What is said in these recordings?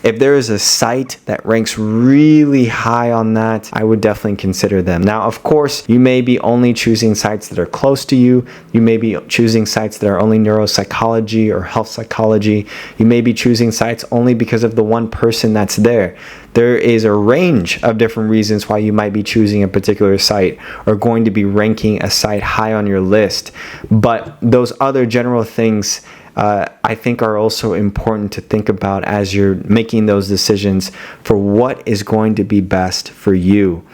If there is a site that ranks really high on that, I would definitely consider them. Now, of course, you may be only choosing sites that are close to you. You may be choosing sites that are only neuropsychology or health psychology. You may be choosing sites only because of the one person that's there. There is a range of different reasons why you might be choosing a particular site or going to be ranking a site high on your list. But those other general things I think are also important to think about as you're making those decisions for what is going to be best for you.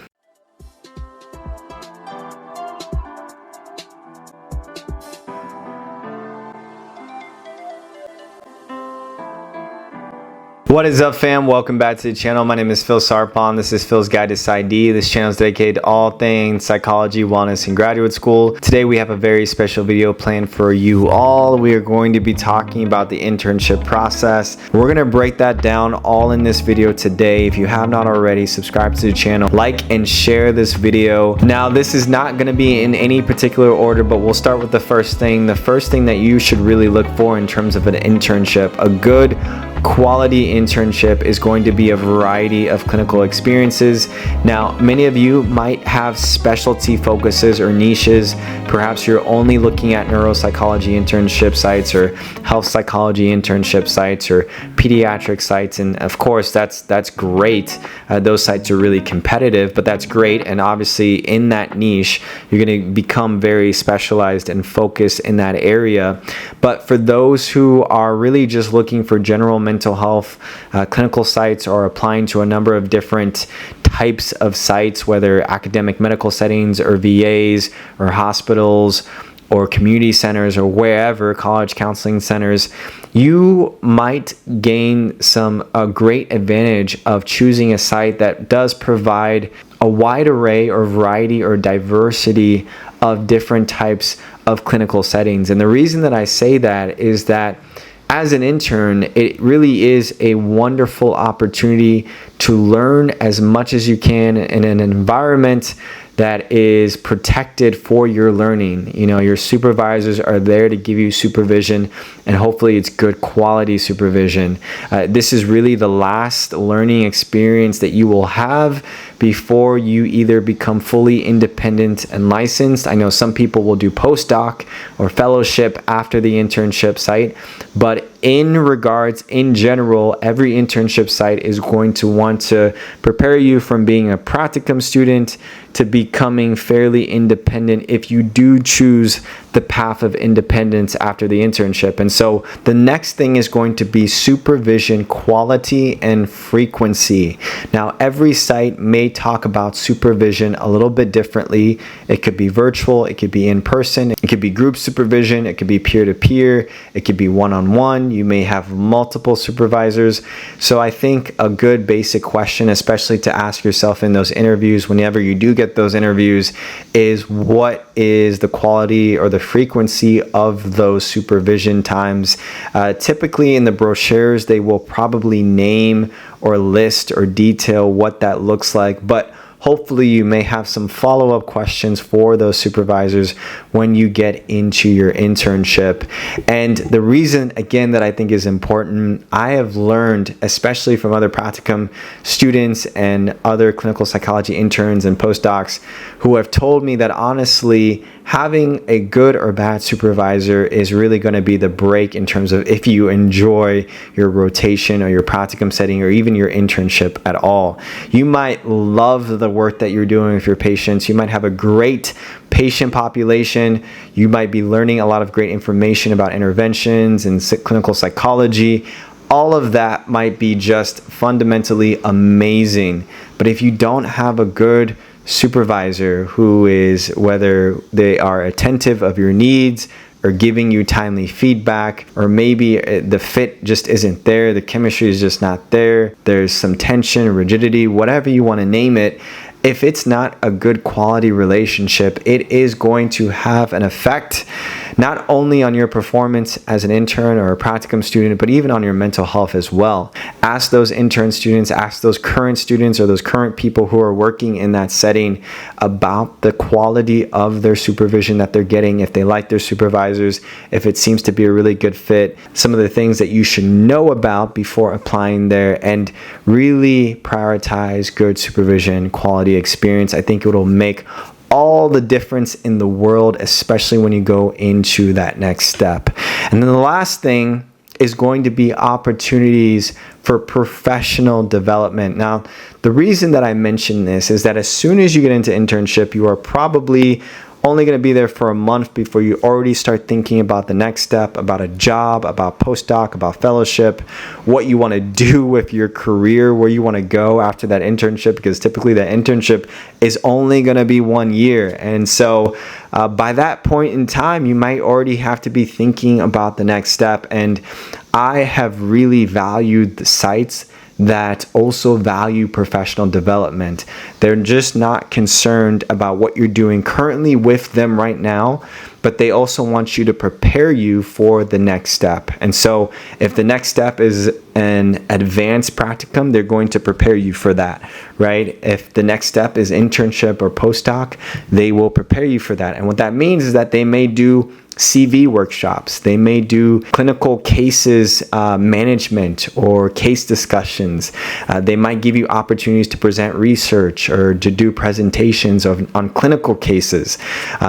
What is up, fam? Welcome back to the channel. My name is Phil Sarpon. This is Phil's Guide to PsyD. This channel is dedicated to all things psychology, wellness, and graduate school. Today we have a very special video planned for you all. We are going to be talking about the internship process. We're going to break that down all in this video today. If you have not already, subscribe to the channel, like and share this video. Now, this is not going to be in any particular order, but we'll start with the first thing. The first thing that you should really look for in terms of an internship, a good quality internship, is going to be a variety of clinical experiences. Now, many of you might have specialty focuses or niches. Perhaps you're only looking at neuropsychology internship sites or health psychology internship sites or pediatric sites, and of course that's great. Those sites are really competitive, but that's great, and obviously in that niche you're going to become very specialized and focused in that area. But for those who are really just looking for general mental health clinical sites, or applying to a number of different types of sites, whether academic medical settings or VAs or hospitals or community centers or wherever, college counseling centers, you might gain a great advantage of choosing a site that does provide a wide array or variety or diversity of different types of clinical settings. And the reason that I say that is that as an intern, it really is a wonderful opportunity to learn as much as you can in an environment that is protected for your learning. You know, your supervisors are there to give you supervision, and hopefully it's good quality supervision. This is really the last learning experience that you will have before you either become fully independent and licensed. I know some people will do postdoc or fellowship after the internship site, but in general, every internship site is going to want to prepare you from being a practicum student to becoming fairly independent if you do choose the path of independence after the internship. And so the next thing is going to be supervision quality and frequency. Now, every site may talk about supervision a little bit differently. It could be virtual, it could be in person, it could be group supervision, it could be peer-to-peer, it could be one-on-one. You may have multiple supervisors. So I think a good basic question, especially to ask yourself in those interviews, whenever you do get those interviews, is what is the quality or the frequency of those supervision times. Typically in the brochures, they will probably name or list or detail what that looks like, but hopefully you may have some follow-up questions for those supervisors when you get into your internship. And the reason, again, that I think is important, I have learned, especially from other practicum students and other clinical psychology interns and postdocs who have told me that honestly, having a good or bad supervisor is really going to be the break in terms of if you enjoy your rotation or your practicum setting or even your internship at all. You might love the work that you're doing with your patients. You might have a great patient population. You might be learning a lot of great information about interventions and clinical psychology. All of that might be just fundamentally amazing. But if you don't have a good supervisor who is, whether they are attentive of your needs or giving you timely feedback, or maybe the fit just isn't there, the chemistry is just not there, there's some tension, rigidity, whatever you want to name it, if it's not a good quality relationship, it is going to have an effect not only on your performance as an intern or a practicum student, but even on your mental health as well. Ask those intern students, ask those current students or those current people who are working in that setting about the quality of their supervision that they're getting, if they like their supervisors, if it seems to be a really good fit, some of the things that you should know about before applying there, and really prioritize good supervision, quality experience. I think it will make all the difference in the world, especially when you go into that next step. And then the last thing is going to be opportunities for professional development. Now, the reason that I mention this is that as soon as you get into internship, you are probably only going to be there for a month before you already start thinking about the next step, about a job, about postdoc, about fellowship, what you want to do with your career, where you want to go after that internship, because typically that internship is only going to be 1 year. And so by that point in time, you might already have to be thinking about the next step. And I have really valued the sites that also value professional development. They're just not concerned about what you're doing currently with them right now, but they also want you to prepare you for the next step. And so if the next step is an advanced practicum, they're going to prepare you for that, right? If the next step is internship or postdoc, they will prepare you for that. And what that means is that they may do CV workshops, they may do clinical cases management or case discussions. They might give you opportunities to present research or to do presentations on clinical cases.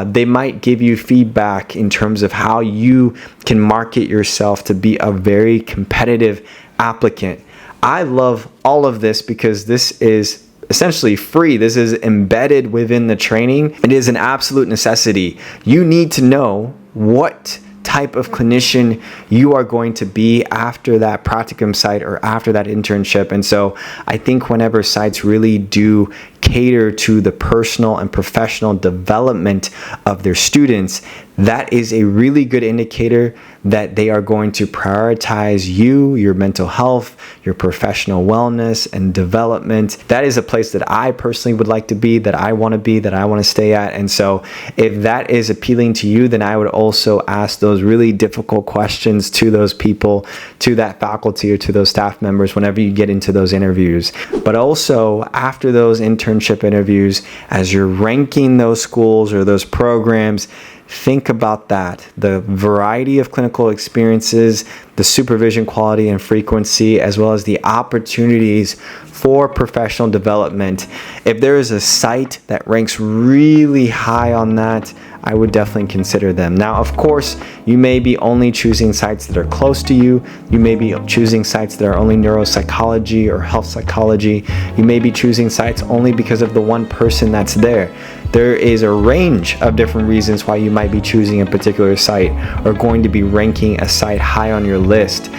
They might give you feedback in terms of how you can market yourself to be a very competitive applicant. I love all of this because this is essentially free. This is embedded within the training. It is an absolute necessity. You need to know what type of clinician you are going to be after that practicum site or after that internship. And so I think whenever sites really do cater to the personal and professional development of their students, that is a really good indicator that they are going to prioritize you, your mental health, your professional wellness and development. That is a place that I personally would like to be, that I want to be, that I want to stay at. And so if that is appealing to you, then I would also ask those really difficult questions to those people, to that faculty or to those staff members whenever you get into those interviews. But also after those internship interviews, as you're ranking those schools or those programs, think about that. The variety of clinical experiences, the supervision quality and frequency, as well as the opportunities for professional development. If there is a site that ranks really high on that, I would definitely consider them. Now, of course, you may be only choosing sites that are close to you. You may be choosing sites that are only neuropsychology or health psychology. You may be choosing sites only because of the one person that's there. There is a range of different reasons why you might be choosing a particular site or going to be ranking a site high on your list.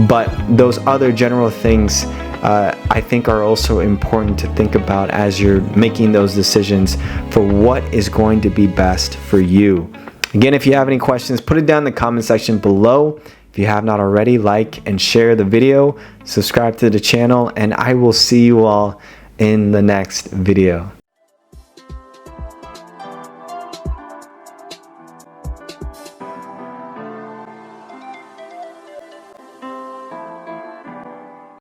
But those other general things I think are also important to think about as you're making those decisions for what is going to be best for you. Again, if you have any questions, put it down in the comment section below. If you have not already, like and share the video, subscribe to the channel, and I will see you all in the next video.